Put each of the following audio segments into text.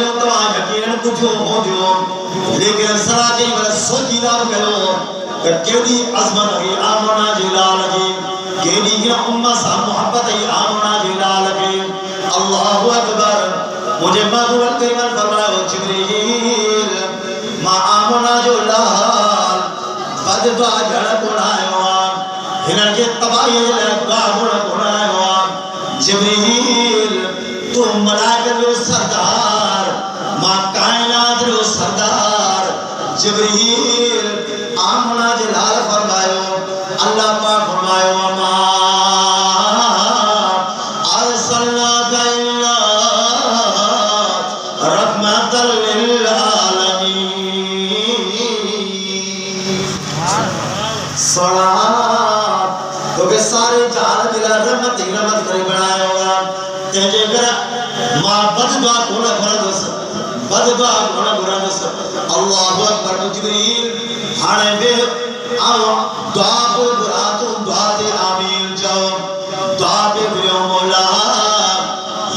यो तो यकीन कुछ हो जो लेकिन सरा के वर सोचीदा करो केडी अजमत है आमना जलाल की केडी की उम्मा सा मोहब्बत है आमना जलाल की अल्लाहु अकबर मुझे महबूब करीम फरमाया जिब्रील मा आमना जलाल बद दुआ जड़ कोणायो हिनन के तबाही ले दुआ कोणायो जिब्रील तुम मलाइका रो सरदार मां कायनात रो सरदार जिब्रील आमना जलाल फरमायो अल्लाह पाक फरमायो मा अरसलना इल्ला रहमतल लिल आलमीन सोना तो के सारे जहान दिला रहमत करे बनाया होगा तेजे कर मां बददुआ कोना फरदस बददुआ कोना बुरादस अल्लाहु अकबर जिब्रील हाने बे आओ दुआ को बुरा तो दुआ ते आमीन जाओ दुआ पे बुरो मौला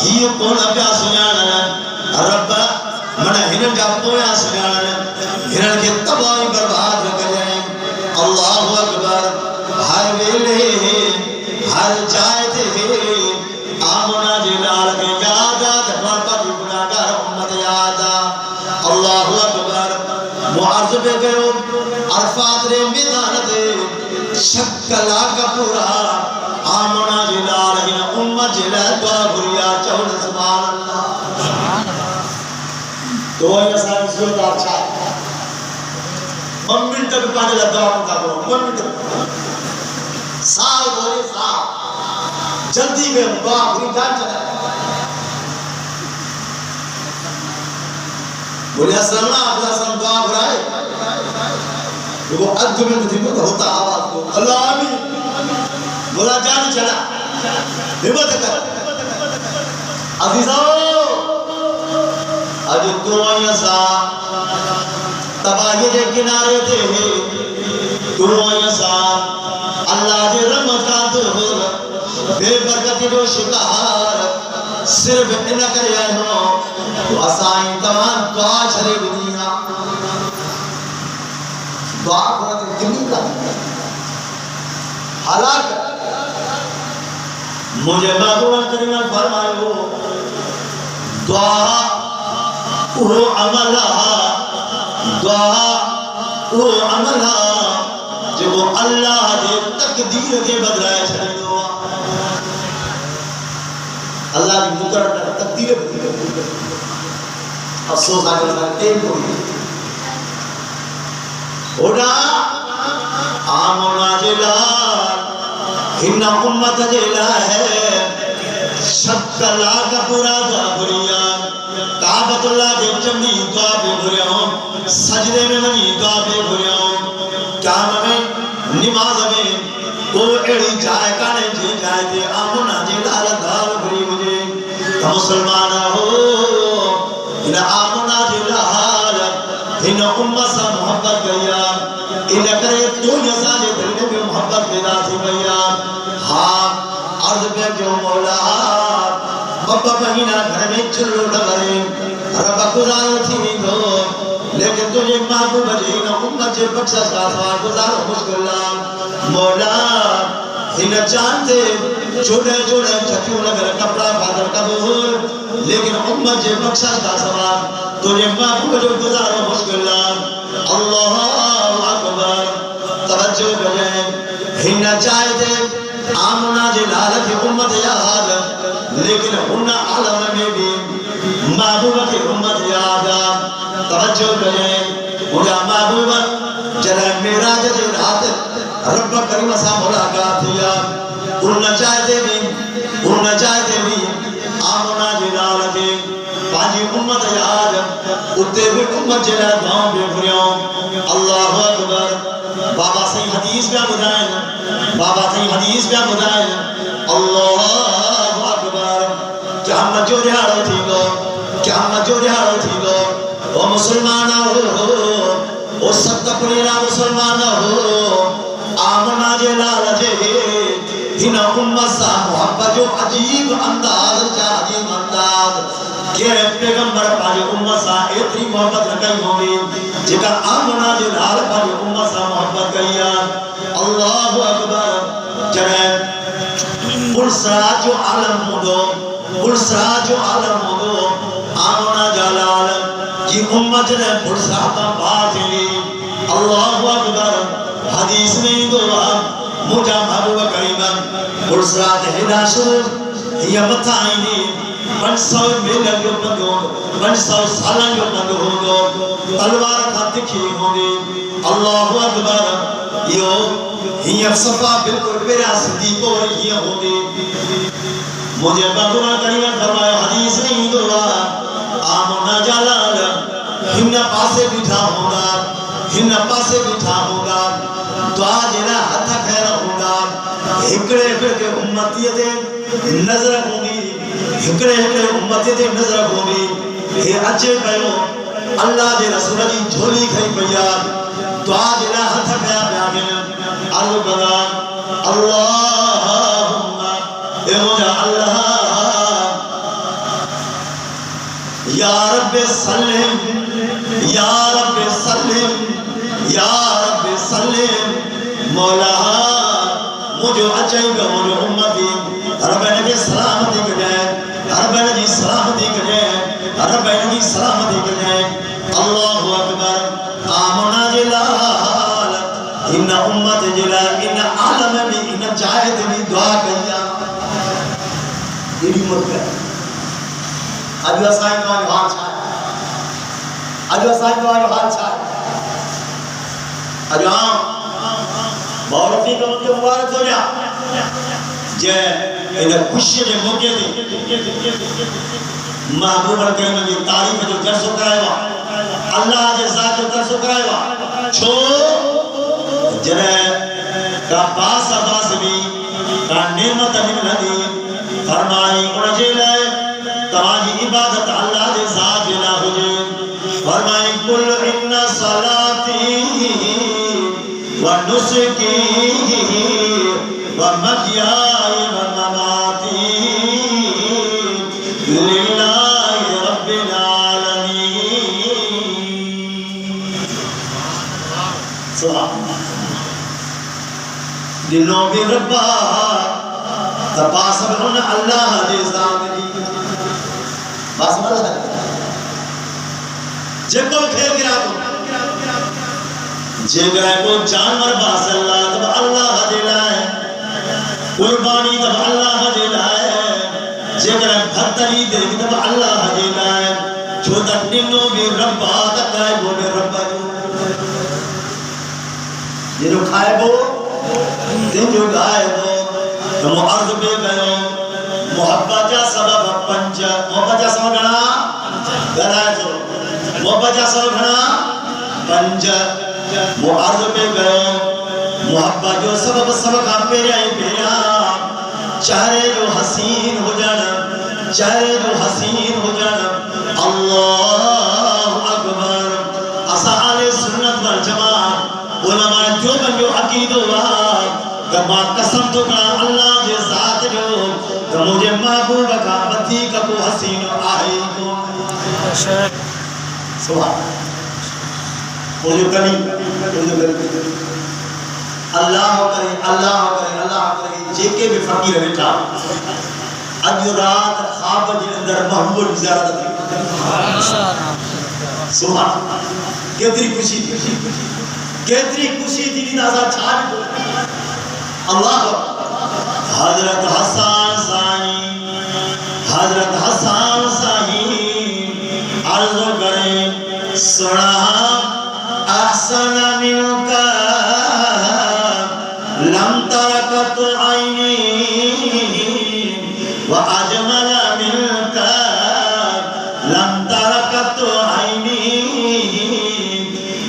ही कौन अब्या सुनान रब मन हिन जा पोया सुनान हिन के तबाही बर्बाद न करे अल्लाहु अकबर हर वेले हर जाए थे आमना जलाल के याद धर्मा की गुनाहगार उम्मत याद अल्लाहु अकबर मुआज़ पे गयो अरफात रे मैदान ते शक्ला का पूरा आमना जलाल हिन उम्मत जलाल दुआ गुरिया चौद सुभान अल्लाह तो ये सारी सूरत अच्छा मम्मी तक पाजला दुआ का करो मम्मी तक साव बोले साव जल्दी में दुआ पूरी जान चला बोले अस्सलाम दुआ बुराए वो अद्द में तो होता आवाज को अल्लाह आमीन बोला जान चला हिम्मत कर अजीजों आज तो ऐसा तबाही के किनारे थे तो ऐसा अल्लाह के रहमत का तो बेबरकती जो शिकार सिर्फ इन करे हो तो असाई तमाम दुआ छरे दुनिया दुआ करते दिल्ली का हालात मुझे महबूब करीम फरमायो दुआ वो अमला जो अल्लाह दे तकदीर के बदलाए छड़े दो अल्लाह की मुकर्रर तकदीर अफसोस आगे करते कोई ओडा आमना जलाल हिन्ना उम्मत जला है शक्ला का पूरा दुआ बुरिया काबतुल्लाह के चमनी दुआ पे बुरिया सजदे में मनी दुआ पे बुरिया क्या में नमाज में वो एड़ी जाए काने जे जाए दे आमना जलाल दाल बुरी मुझे तो मुसलमान हो इन आमना जलाल इन उम्मत से मोहब्बत गया इन करे तो यसा जे दिल में मोहब्बत पैदा थी गया हां अर्ज पे क्यों मौला बब्बा महीना घर में चुल्लू डगरे रब गुजारो थी दो लेकिन तुझे महबूब जी न उम्मत जे बख्शा का सवाल गुजारो मुश्किल मौला इन जानते छोटे छोटे छतियों लगे कपड़ा बादल कबूल लेकिन उम्मत जे बख्शा का सवाल तुझे महबूब जो गुजारो मुश्किल अल्लाह अकबर तवज्जो करें हिन चाहते आमना जलाल की उम्मत याद लेकिन उन आलम में भी महबूब की उम्मत याद तवज्जो करें मुझे महबूब जरा मेराज की रात रब करीम सा मुलाकात किया उन चाहते भी आमना जलाल की पाजी उम्मत याद उते भी उम्मत जला गांव में भरियो अल्लाह अकबर बाबा सही हदीस पे बुधाए अल्लाह अकबर क्या मजोरियाड़ो थी गो ओ मुसलमान हो ओ सत्त पुरीरा मुसलमान हो आमना जलाल जे हिन उम्मत सा मोहब्बत जो अजीब अंदाज کہ پیغمبر پاک امت سا اتنی محبت رکھائی ہوگی جکا آمنا جو لال پاک امت سا محبت کیا اللہ اکبر جنہیں پرسرا جو عالم ہو دو پرسرا جو عالم ہو دو آمنا جلال جی امت نے پرسرا تا بات لی اللہ اکبر حدیث میں دعا مجھا محبوب کریمن پرسرا تہدہ شروع یہ بتائیں 500 میلن جو بندو 500 سالن جو بندو ہو دو تلوار کا تکھی ہوگی اللہ اکبر یہ صفا بالکل میرا صدیق ہو رہی ہوگی مجھے بابا کریم فرمایا حدیث نہیں دعا آمنا جلال ہن پاسے بٹھا ہوگا ہن پاسے بٹھا ہوگا دعا جنا ہتھ خیر ہوگا ہکڑے پھر کے امتی دے نظر ہوگی ہکڑے ہکڑے امتی دے نظر ہوگی یہ اچھے پیو اللہ دے رسول جی جھولی کھائی پیا دعا جنا ہتھ خیر بیاگن عرض بدا اللہم اے مجھا اللہ یا رب سلم یا رب سلم یا رب سلم مولا مجھو اچھائی گا مجھو امتی رب نبی سلامتی کے جائے رب نبی سلامتی کے جائے رب نبی سلامتی کے جائے اللہ اکبر آمنا جلال ان امت جلال ان عالم بھی ان جائد بھی دعا کیا یہ بھی ملک ہے آجو اسائن کو آجو حال چھائے آجو اسائن کو آجو حال چھائے آجو باورفی کا مجھے مبارک ہو جا جے انہیں خوشی نے موقع دی محبوب الکریم کی تعریف جو درس کرائے وا اللہ جے ذات جو درس کرائے وا چھو جنہیں کا باس عباس بھی کا نعمت من ندی فرمائی انجھے لائے تمہاری عبادت اللہ دے ذات جنا ہو جائے فرمائی کل ان صلاتی و نسکی و محیائی و مماتی للہ رب العالمین سبحان دلوں بھی ربا تپاسب ان اللہ دے ذات دی باس مالا ہے جے کو کھیل گرا کو جے گرا کو جانور باس اللہ تب اللہ دے لائے قربانی تب اللہ دے لائے جے گرا بھتری دے تب اللہ دے لائے چھوٹا دنوں بھی ربا تک آئے وہ بھی ربا جو جو کھائے وہ دن جو گائے وہ تو عرض پہ گئے محبت جا سبب پنچ محبت جا سبب گھنا گھنائے جو محبت جا سبب گھنا پنچ معرض پہ گئے محبت جو سبب سبب آپ پہ رہے پیا چہرے جو حسین ہو جانا چہرے جو حسین ہو جانا اللہ اکبر اصحاب سنت والجماعت علماء جو بن جو عقید اللہ کما قسم تو کا اللہ جے ذات جو کہ مجھے محبوب کا پتی کا کو حسین آئی کو سبحان مجھے کلی اللہ کرے اللہ کرے اللہ کرے جے کے بھی فقیر بیٹھا اج رات خواب جے اندر محبوب زیارت تھی سبحان کتری خوشی تھی نظر چھاڑ دو اللہ حضرت حسان ثانی حضرت حسان ثانی عرض کریں سنا احسن منکا لم ترکت عینی و اجمل منکا لم ترکت عینی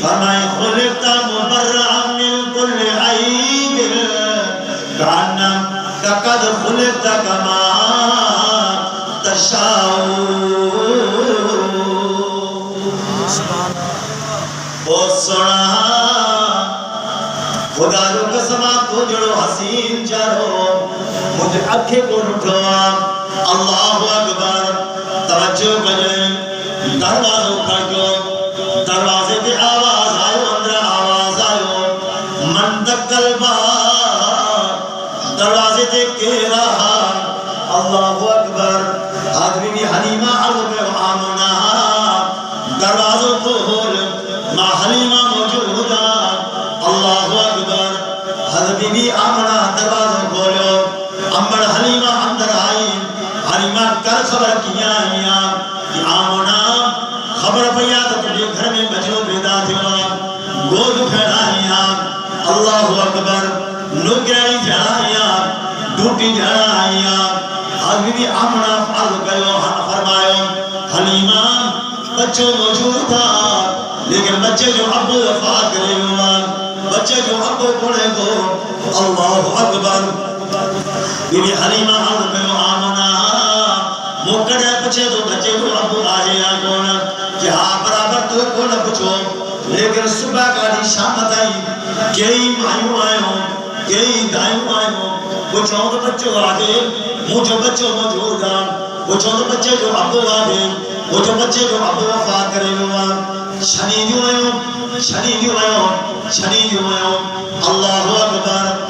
فرمائے خلقت مبرعا من کل عیب کانم قد خلقت کما تشاؤ او سنا خدا جو قسمہ تو جڑو حسین چارو مجھے اکھے کو اٹھوا اللہ اکبر توجہ کرے दरवाज़ो खड़को दरवाजे पे आवाज आयो अंदर आवाज आयो मन दक्कल बाब दरवाजे पे के रहा अल्लाहु अकबर आदमी भी हलीमा अर्ज़ आमना दरवाज़ो खोल मां हलीमा मौजूदा अल्लाहु अकबर हज़रत भी आमना दरवाज़ो खोलो अम्बर हलीमा अंदर आई हलीमा कर खबर किया आया कि आमना खबर पया तो तुझे घर में बचो पैदा थिया गोद फैलाया अल्लाहु अकबर नुगराई फैलाया डूटी फैलाया आदमी भी आमना अर्ज़ कयो फरमायो हलीमा बच्चों मौजूद था लेकिन बच्चे जो अब्बू वफात करे हुआ बच्चे जो अब्बू कोड़े को अल्लाहु अकबर बीबी हलीमा अर्ज़ कयो आमना मोकड़े पूछे तो बच्चे जो अब्बू आहे या कौन कि हाँ बराबर तो कौन पूछो लेकिन सुबह का शाम ताई कई मायूं आयो कई दायूं आयो पूछो तो बच्चो आगे मुझे बच्चो मौजूद है पूछो तो बच्चे जो अब्बू आहे वो जो बच्चे जो अब्बू वफात करे हुआ शनि जो आयो अल्लाहु अकबर